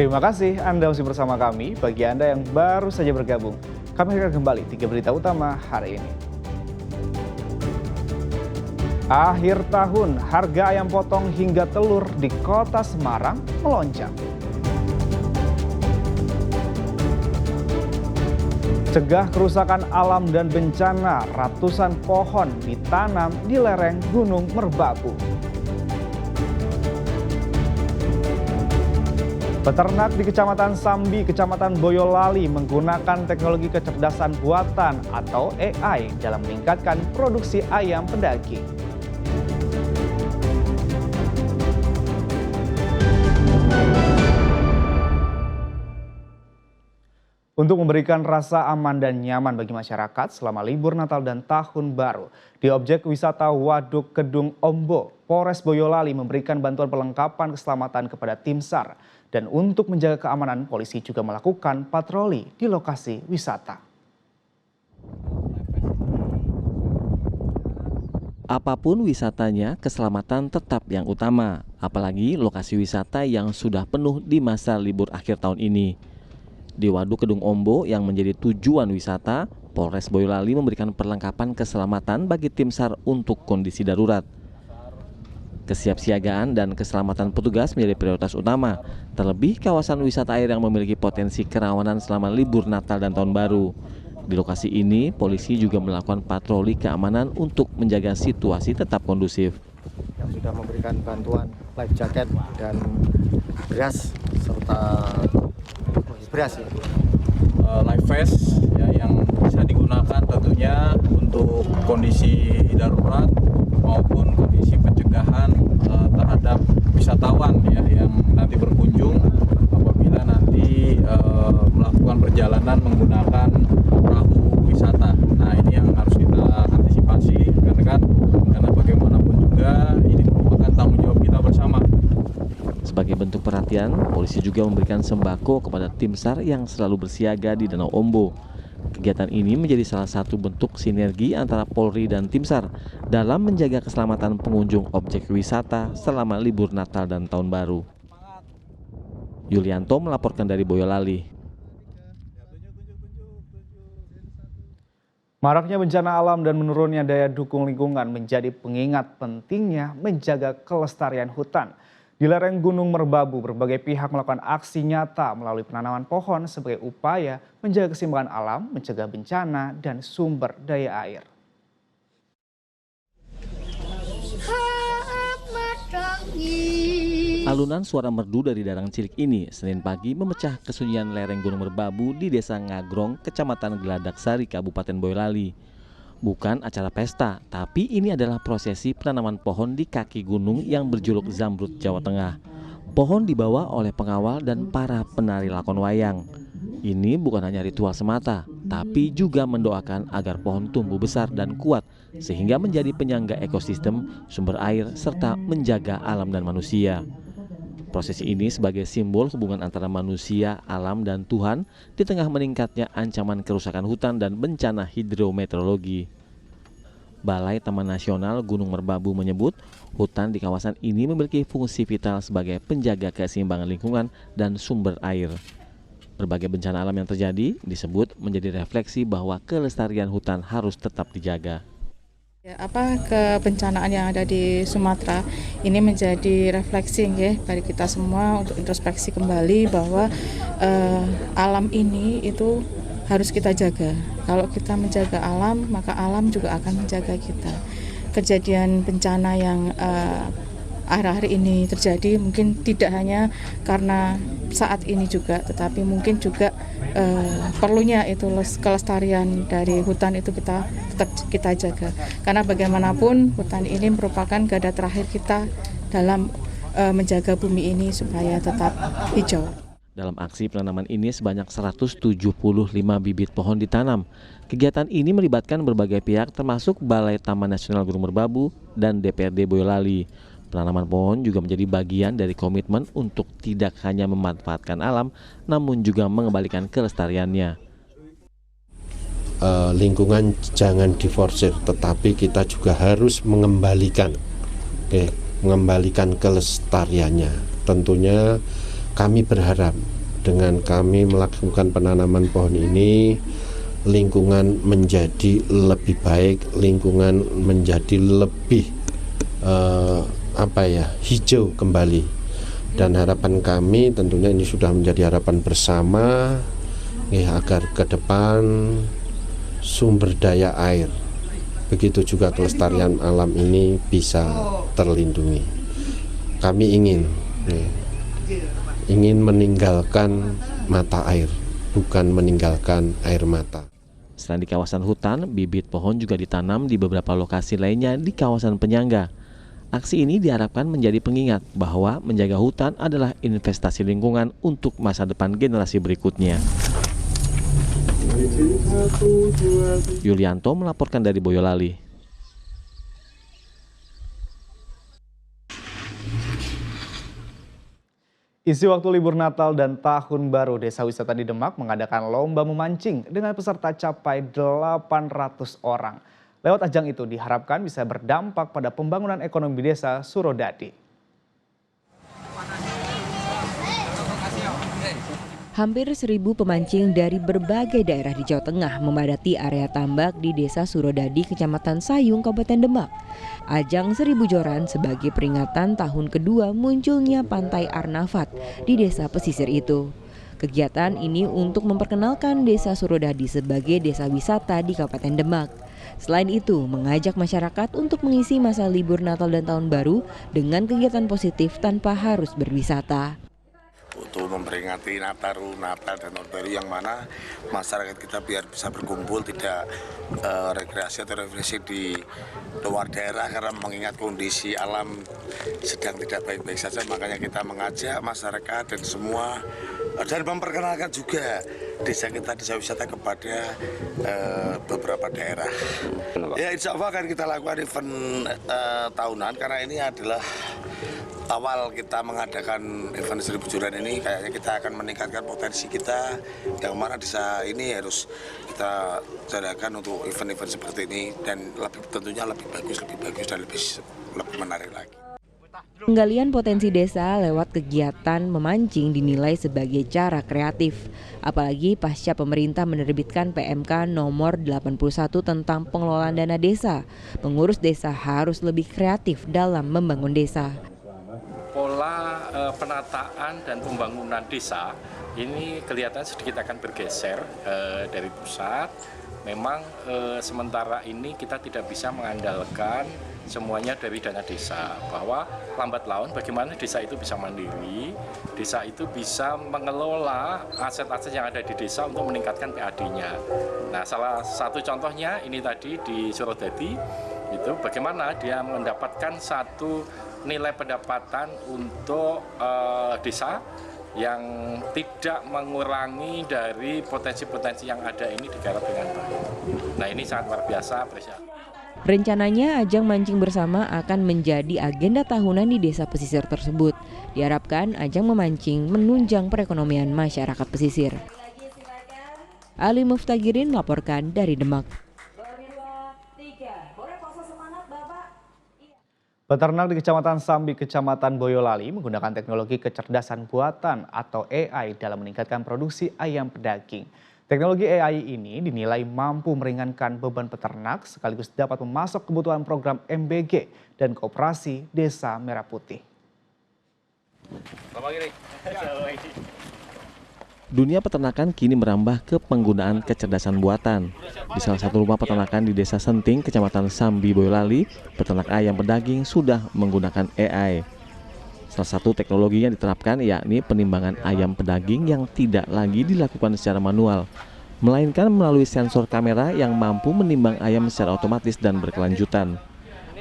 Terima kasih Anda masih bersama kami. Bagi Anda yang baru saja bergabung, kami akan kembali 3 berita utama hari ini. Akhir tahun, harga ayam potong hingga telur di kota Semarang melonjak. Cegah kerusakan alam dan bencana, ratusan pohon ditanam di lereng Gunung Merbabu. Peternak di Kecamatan Sambi, Kecamatan Boyolali menggunakan teknologi kecerdasan buatan atau AI dalam meningkatkan produksi ayam pedaging. Untuk memberikan rasa aman dan nyaman bagi masyarakat selama libur Natal dan Tahun Baru, di objek wisata Waduk Kedung Ombo, Polres Boyolali memberikan bantuan perlengkapan keselamatan kepada tim SAR. Dan untuk menjaga keamanan, polisi juga melakukan patroli di lokasi wisata. Apapun wisatanya, keselamatan tetap yang utama. Apalagi lokasi wisata yang sudah penuh di masa libur akhir tahun ini. Di Waduk Kedung Ombo yang menjadi tujuan wisata, Polres Boyolali memberikan perlengkapan keselamatan bagi tim SAR untuk kondisi darurat. Kesiapsiagaan dan keselamatan petugas menjadi prioritas utama, terlebih kawasan wisata air yang memiliki potensi kerawanan selama libur Natal dan Tahun Baru. Di lokasi ini, polisi juga melakukan patroli keamanan untuk menjaga situasi tetap kondusif. Yang sudah memberikan bantuan life jacket dan beras serta beras ya. Life vest ya, yang bisa digunakan tentunya untuk kondisi darurat maupun kondisi pencegahan terhadap wisatawan ya yang nanti berkunjung apabila nanti melakukan perjalanan menggunakan perahu wisata. Nah, ini yang harus kita antisipasi karena bagaimanapun juga ini merupakan tanggung jawab kita bersama. Sebagai bentuk perhatian, polisi juga memberikan sembako kepada tim SAR yang selalu bersiaga di Danau Ombo. Kegiatan ini menjadi salah satu bentuk sinergi antara Polri dan tim SAR dalam menjaga keselamatan pengunjung objek wisata selama libur Natal dan Tahun Baru. Yulianto melaporkan dari Boyolali. Maraknya bencana alam dan menurunnya daya dukung lingkungan menjadi pengingat pentingnya menjaga kelestarian hutan. Di lereng Gunung Merbabu, berbagai pihak melakukan aksi nyata melalui penanaman pohon sebagai upaya menjaga keseimbangan alam, mencegah bencana, dan sumber daya air. Alunan suara merdu dari Darang Cilik ini Senin pagi memecah kesunyian lereng Gunung Merbabu di Desa Ngagrong, Kecamatan Geladak Sari, Kabupaten Boyolali. Bukan acara pesta, tapi ini adalah prosesi penanaman pohon di kaki gunung yang berjuluk Zamrud, Jawa Tengah. Pohon dibawa oleh pengawal dan para penari lakon wayang. Ini bukan hanya ritual semata, tapi juga mendoakan agar pohon tumbuh besar dan kuat sehingga menjadi penyangga ekosistem, sumber air, serta menjaga alam dan manusia. Prosesi ini sebagai simbol hubungan antara manusia, alam, dan Tuhan di tengah meningkatnya ancaman kerusakan hutan dan bencana hidrometeorologi. Balai Taman Nasional Gunung Merbabu menyebut hutan di kawasan ini memiliki fungsi vital sebagai penjaga keseimbangan lingkungan dan sumber air. Berbagai bencana alam yang terjadi disebut menjadi refleksi bahwa kelestarian hutan harus tetap dijaga. Kebencanaan yang ada di Sumatera ini menjadi refleksi ya bagi kita semua untuk introspeksi kembali bahwa alam ini itu harus kita jaga. Kalau kita menjaga alam, maka alam juga akan menjaga kita. Kejadian bencana yang akhir-akhir ini terjadi mungkin tidak hanya karena saat ini juga, tetapi mungkin juga perlunya itu kelestarian dari hutan itu tetap kita jaga. Karena bagaimanapun hutan ini merupakan garda terakhir kita dalam menjaga bumi ini supaya tetap hijau. Dalam aksi penanaman ini sebanyak 175 bibit pohon ditanam. Kegiatan ini melibatkan berbagai pihak termasuk Balai Taman Nasional Gunung Merbabu dan DPRD Boyolali. Penanaman pohon juga menjadi bagian dari komitmen untuk tidak hanya memanfaatkan alam, namun juga mengembalikan kelestariannya. Lingkungan jangan diforsir, tetapi kita juga harus mengembalikan kelestariannya. Tentunya Kami berharap dengan kami melakukan penanaman pohon ini, lingkungan menjadi lebih baik, lingkungan menjadi lebih hijau kembali. Dan harapan kami tentunya ini sudah menjadi harapan bersama agar ke depan sumber daya air, begitu juga kelestarian alam ini bisa terlindungi. Kami ingin meninggalkan mata air, bukan meninggalkan air mata. Selain di kawasan hutan, bibit pohon juga ditanam di beberapa lokasi lainnya di kawasan penyangga. Aksi ini diharapkan menjadi pengingat bahwa menjaga hutan adalah investasi lingkungan untuk masa depan generasi berikutnya. Yulianto melaporkan dari Boyolali. Isi waktu libur Natal dan Tahun Baru, Desa Wisata di Demak mengadakan lomba memancing dengan peserta capai 800 orang. Lewat ajang itu diharapkan bisa berdampak pada pembangunan ekonomi Desa Surodadi. Hampir 1.000 pemancing dari berbagai daerah di Jawa Tengah memadati area tambak di Desa Surodadi, Kecamatan Sayung, Kabupaten Demak. Ajang 1.000 joran sebagai peringatan tahun kedua munculnya Pantai Arnafat di desa pesisir itu. Kegiatan ini untuk memperkenalkan Desa Surodadi sebagai desa wisata di Kabupaten Demak. Selain itu, mengajak masyarakat untuk mengisi masa libur Natal dan Tahun Baru dengan kegiatan positif tanpa harus berwisata. Untuk memperingati Natal dan Tahun Baru yang mana masyarakat kita biar bisa berkumpul, tidak rekreasi atau refleksi di luar daerah karena mengingat kondisi alam sedang tidak baik-baik saja. Makanya kita mengajak masyarakat dan semua dan memperkenalkan juga desa kita, desa wisata kepada beberapa daerah. Ya, insya Allah akan kita lakukan event tahunan karena ini adalah awal kita mengadakan event 1.000 joran ini. Kayaknya kita akan meningkatkan potensi kita yang mana desa ini harus kita jadikan untuk event-event seperti ini dan tentunya lebih bagus dan lebih menarik lagi. Penggalian potensi desa lewat kegiatan memancing dinilai sebagai cara kreatif. Apalagi pasca pemerintah menerbitkan PMK nomor 81 tentang pengelolaan dana desa. Pengurus desa harus lebih kreatif dalam membangun desa. Pola penataan dan pembangunan desa ini kelihatan sedikit akan bergeser dari pusat. Memang sementara ini kita tidak bisa mengandalkan semuanya dari dana desa, bahwa lambat laun bagaimana desa itu bisa mandiri, desa itu bisa mengelola aset-aset yang ada di desa untuk meningkatkan PAD-nya. Nah, salah satu contohnya ini tadi di Surodadi, itu bagaimana dia mendapatkan satu nilai pendapatan untuk desa yang tidak mengurangi dari potensi-potensi yang ada ini digarap dengan baik. Nah, ini sangat luar biasa apresiasi. Rencananya ajang mancing bersama akan menjadi agenda tahunan di desa pesisir tersebut. Diharapkan ajang memancing menunjang perekonomian masyarakat pesisir. Ali Muftagirin melaporkan dari Demak. Peternak di Kecamatan Sambi, Kecamatan Boyolali menggunakan teknologi kecerdasan buatan atau AI dalam meningkatkan produksi ayam pedaging. Teknologi AI ini dinilai mampu meringankan beban peternak sekaligus dapat memasok kebutuhan program MBG dan Koperasi Desa Merah Putih. Dunia peternakan kini merambah ke penggunaan kecerdasan buatan. Di salah satu rumah peternakan di Desa Senting, Kecamatan Sambi, Boyolali, peternak ayam pedaging sudah menggunakan AI. Salah satu teknologi yang diterapkan yakni penimbangan ayam pedaging yang tidak lagi dilakukan secara manual, melainkan melalui sensor kamera yang mampu menimbang ayam secara otomatis dan berkelanjutan.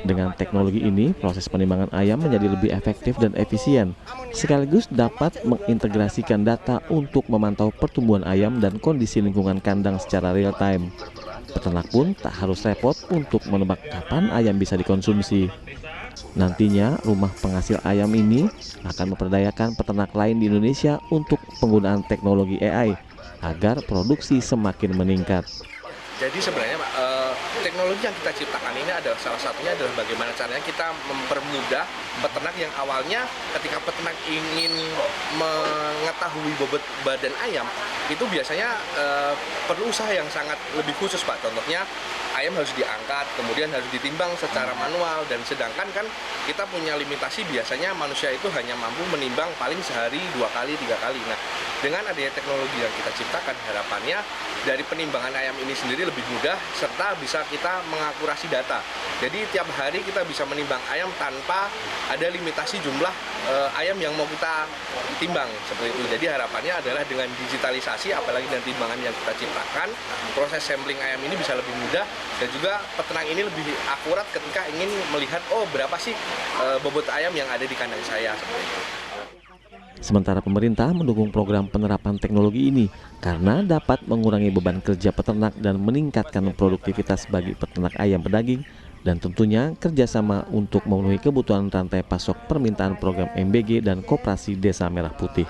Dengan teknologi ini, proses penimbangan ayam menjadi lebih efektif dan efisien, sekaligus dapat mengintegrasikan data untuk memantau pertumbuhan ayam dan kondisi lingkungan kandang secara real time. Peternak pun tak harus repot untuk menebak kapan ayam bisa dikonsumsi. Nantinya, rumah penghasil ayam ini akan memperdayakan peternak lain di Indonesia untuk penggunaan teknologi AI agar produksi semakin meningkat. Jadi sebenarnya Pak, teknologi yang kita ciptakan ini adalah salah satunya adalah bagaimana caranya kita mempermudah peternak yang awalnya ketika peternak ingin mengetahui bobot badan ayam itu biasanya perlu usaha yang sangat lebih khusus, Pak. Contohnya ayam harus diangkat, kemudian harus ditimbang secara manual, dan sedangkan kan kita punya limitasi, biasanya manusia itu hanya mampu menimbang paling sehari 2 kali 3 kali. Nah, dengan adanya teknologi yang kita ciptakan, harapannya dari penimbangan ayam ini sendiri lebih mudah serta bisa kita mengakurasi data. Jadi tiap hari kita bisa menimbang ayam tanpa ada limitasi jumlah ayam yang mau kita timbang seperti itu. Jadi harapannya adalah dengan digitalisasi apalagi dengan timbangan yang kita ciptakan, proses sampling ayam ini bisa lebih mudah dan juga peternak ini lebih akurat ketika ingin melihat berapa sih bobot ayam yang ada di kandang saya seperti itu. Sementara pemerintah mendukung program penerapan teknologi ini karena dapat mengurangi beban kerja peternak dan meningkatkan produktivitas bagi peternak ayam pedaging, dan tentunya kerjasama untuk memenuhi kebutuhan rantai pasok permintaan program MBG dan Koperasi Desa Merah Putih.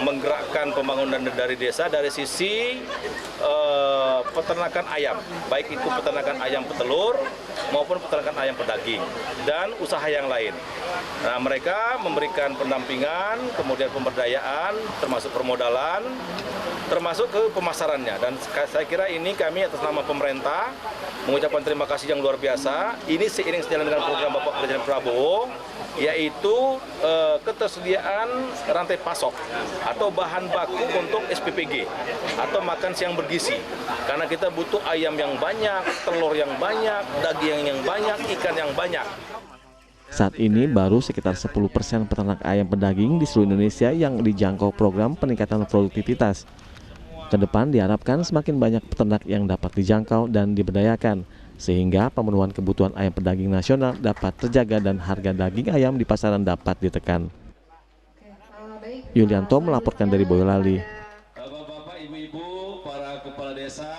Menggerakkan pembangunan dari desa dari sisi peternakan ayam, baik itu peternakan ayam petelur maupun peternakan ayam pedaging dan usaha yang lain. Nah, mereka memberikan pendampingan, kemudian pemberdayaan, termasuk permodalan, termasuk ke pemasarannya. Dan saya kira ini kami atas nama pemerintah mengucapkan terima kasih yang luar biasa. Ini seiring sejalan dengan program Bapak Presiden Prabowo, yaitu ketersediaan rantai pasok atau bahan baku untuk SPPG atau makan siang bergizi. Karena kita butuh ayam yang banyak, telur yang banyak, daging yang banyak, ikan yang banyak. Saat ini baru sekitar 10% peternak ayam pedaging di seluruh Indonesia yang dijangkau program peningkatan produktivitas. Kedepan diharapkan semakin banyak peternak yang dapat dijangkau dan diberdayakan, sehingga pemenuhan kebutuhan ayam pedaging nasional dapat terjaga dan harga daging ayam di pasaran dapat ditekan. Yulianto melaporkan dari Boyolali. Bapak-bapak, ibu-ibu, para kepala desa.